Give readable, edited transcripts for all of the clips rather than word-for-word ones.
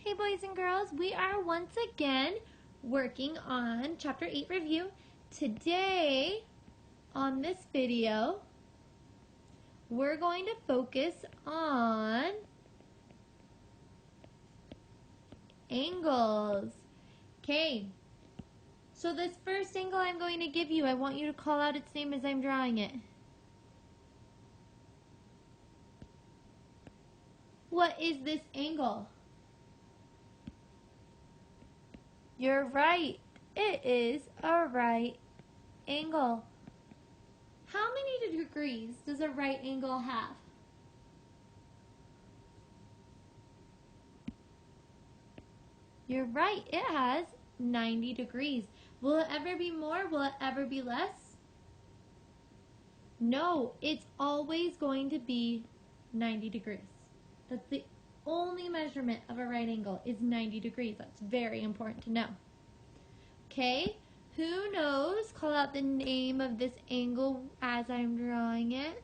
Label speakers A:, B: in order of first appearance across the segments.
A: Hey boys and girls, we are once again working on Chapter 8 review. Today, on this video, we're going to focus on angles. Okay, so this first angle I'm going to give you, I want you to call out its name as I'm drawing it. What is this angle? You're right. It is a right angle. How many degrees does a right angle have? You're right. It has 90 degrees. Will it ever be more? Will it ever be less? No, it's always going to be 90 degrees. That's the only measurement of a right angle is 90 degrees. That's very important to know. Okay, who knows? Call out the name of this angle as I'm drawing it.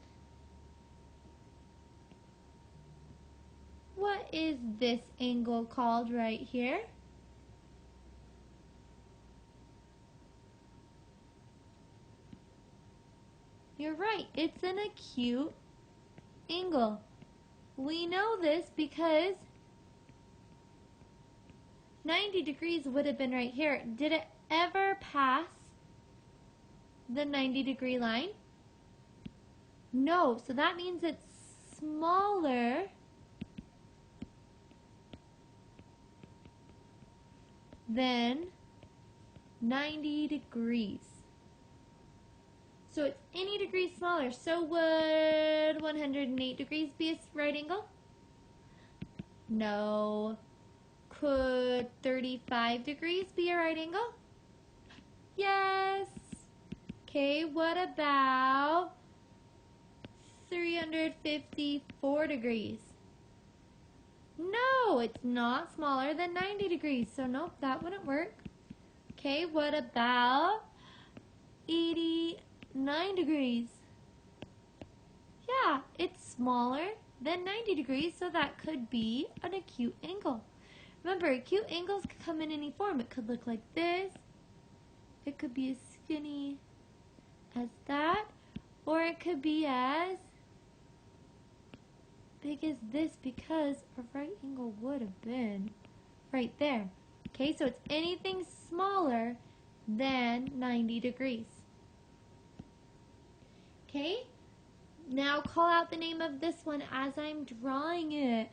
A: What is this angle called right here? You're right, it's an acute angle. We know this because 90 degrees would have been right here. Did it ever pass the 90-degree line? No, so that means it's smaller than 90 degrees. So it's any degree smaller. So would 108 degrees be a right angle? No. Could 35 degrees be a right angle? Yes. Okay, what about 354 degrees? No, it's not smaller than 90 degrees, so nope, that wouldn't work. Okay, what about 89 degrees? Yeah, it's smaller than 90 degrees, so that could be an acute angle. Remember, acute angles could come in any form. It could look like this. It could be as skinny as that, or it could be as big as this because a right angle would have been right there. Okay, so it's anything smaller than 90 degrees. Okay, now call out the name of this one as I'm drawing it.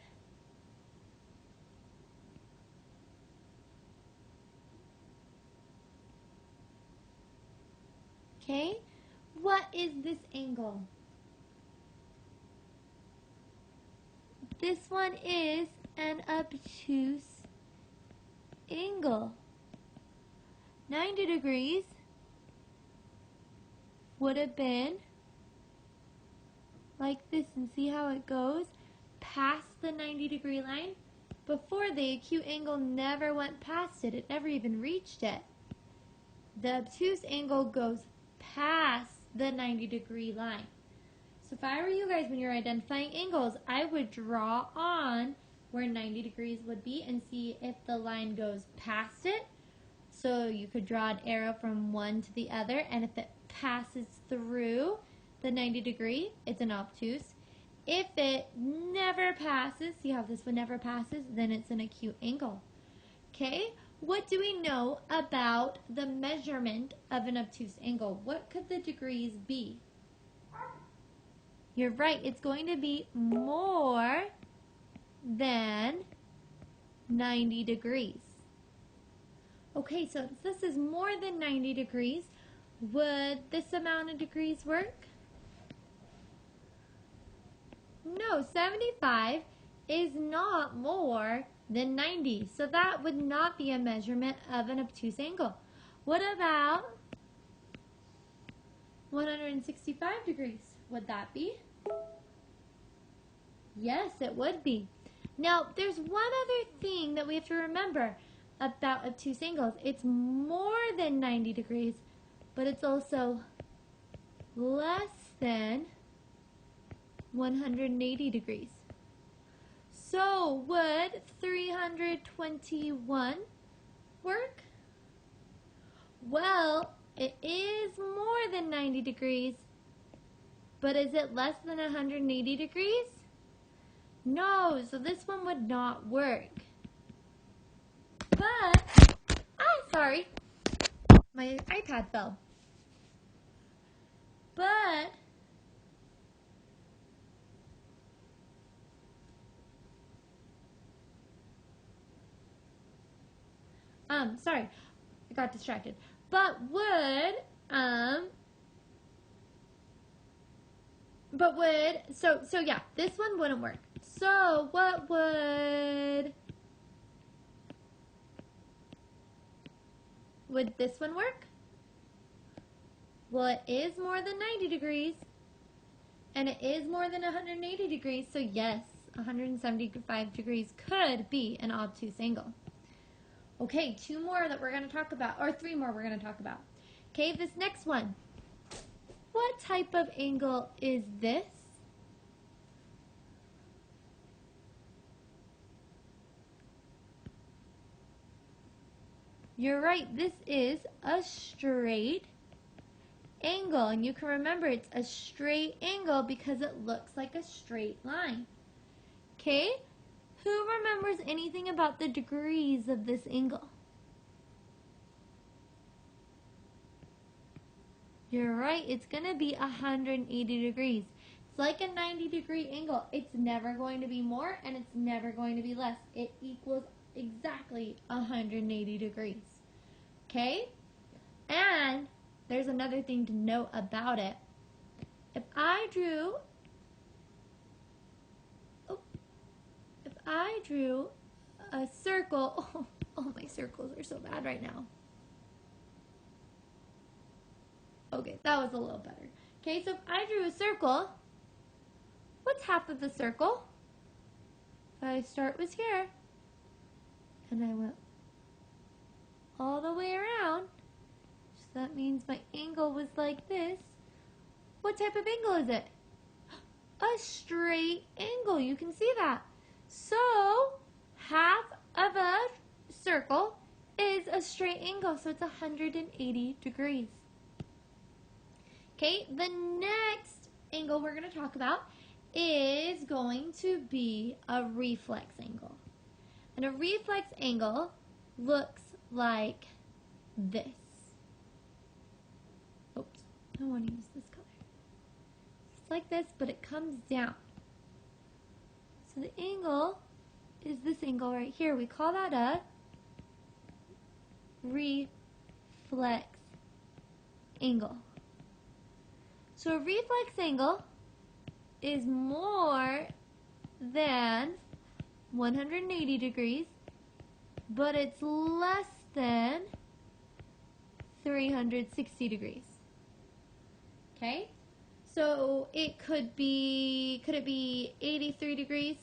A: Okay, what is this angle? This one is an obtuse angle. 90 degrees would have been like this, and see how it goes past the 90-degree line? Before, the acute angle never went past it. It never even reached it. The obtuse angle goes past the 90-degree line. So if I were you guys, when you're identifying angles, I would draw on where 90 degrees would be and see if the line goes past it. So you could draw an arrow from one to the other, and if it passes through the 90 degree, it's an obtuse. If it never passes, see how this one never passes, then it's an acute angle. Okay, what do we know about the measurement of an obtuse angle? What could the degrees be? You're right, it's going to be more than 90 degrees. Okay, so since this is more than 90 degrees, would this amount of degrees work? No, 75 is not more than 90, so that would not be a measurement of an obtuse angle. What about 165 degrees? Would that be? Yes, it would be. Now, there's one other thing that we have to remember about obtuse angles. It's more than 90 degrees, but it's also less than 180 degrees. So would 300 121 work? Well, it is more than 90 degrees, but is it less than 180 degrees? No, so this one would not work. But, sorry, my iPad fell. But, sorry, I got distracted. But so yeah, this one wouldn't work. So what would this one work? Well, it is more than 90 degrees, and it is more than 180 degrees, so yes, 175 degrees could be an obtuse angle. Okay, two more that we're going to talk about, or three more we're going to talk about. Okay, this next one. What type of angle is this? You're right, this is a straight angle, and you can remember it's a straight angle because it looks like a straight line. Okay, who remembers anything about the degrees of this angle? You're right, it's going to be 180 degrees. It's like a 90-degree angle. It's never going to be more, and it's never going to be less. It equals exactly 180 degrees. Okay? And there's another thing to note about it. If I drew a circle, oh, my circles are so bad right now. Okay, that was a little better. Okay, so if I drew a circle, what's half of the circle? If I start was here, and I went all the way around, so that means my angle was like this. What type of angle is it? A straight angle, you can see that. So, half of a circle is a straight angle, so it's 180 degrees. Okay, the next angle we're going to talk about is going to be a reflex angle. And a reflex angle looks like this. Oops, I want to use this color. It's like this, but it comes down. So the angle is this angle right here. We call that a reflex angle. So a reflex angle is more than 180 degrees, but it's less than 360 degrees. Okay? So it could it be 83 degrees?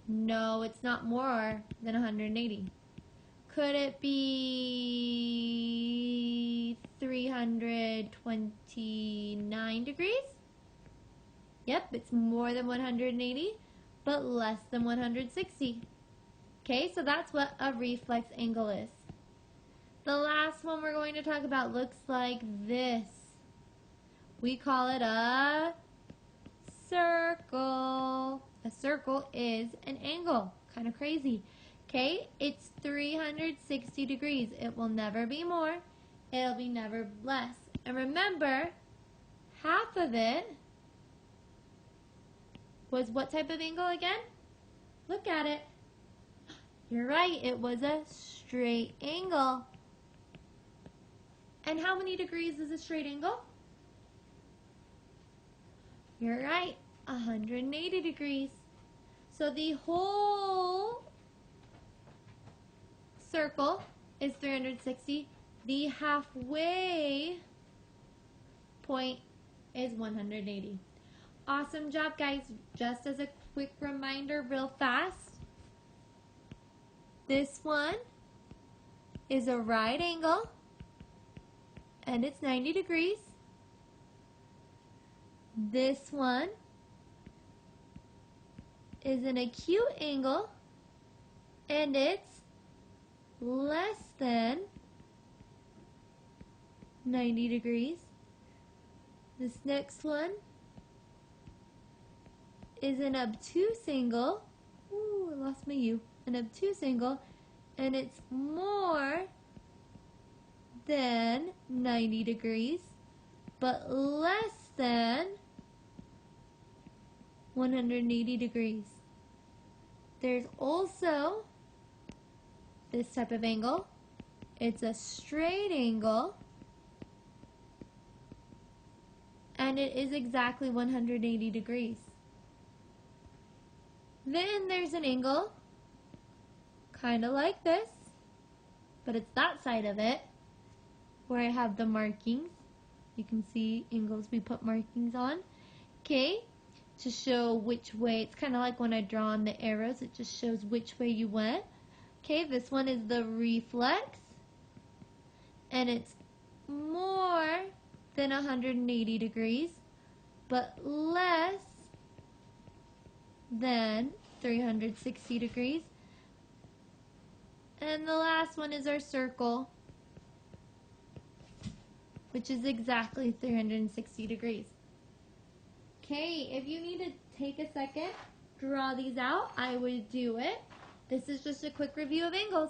A: No, it's not more than 180. Could it be 329 degrees? Yep, it's more than 180, but less than 160. Okay, so that's what a reflex angle is. The last one we're going to talk about looks like this. We call it a circle. A circle is an angle. Kind of crazy. Okay, it's 360 degrees. It will never be more. It'll be never less. And remember, half of it was what type of angle again? Look at it. You're right, it was a straight angle. And how many degrees is a straight angle? You're right, 180 degrees. So the whole circle is 360. The halfway point is 180. Awesome job, guys. Just as a quick reminder real fast, this one is a right angle and it's 90 degrees. This one is an acute angle and it's less than 90 degrees. This next one is an obtuse angle. Ooh, I lost my U. An obtuse angle, and it's more than 90 degrees, but less than 180 degrees. There's also this type of angle. It's a straight angle, and it is exactly 180 degrees. Then there's an angle, kind of like this, but it's that side of it, where I have the markings. You can see angles we put markings on. Okay, to show which way, it's kind of like when I draw on the arrows, it just shows which way you went. Okay, this one is the reflex, and it's more than 180 degrees, but less than 360 degrees. And the last one is our circle, which is exactly 360 degrees. Okay, if you need to take a second, draw these out, I would do it. This is just a quick review of angles.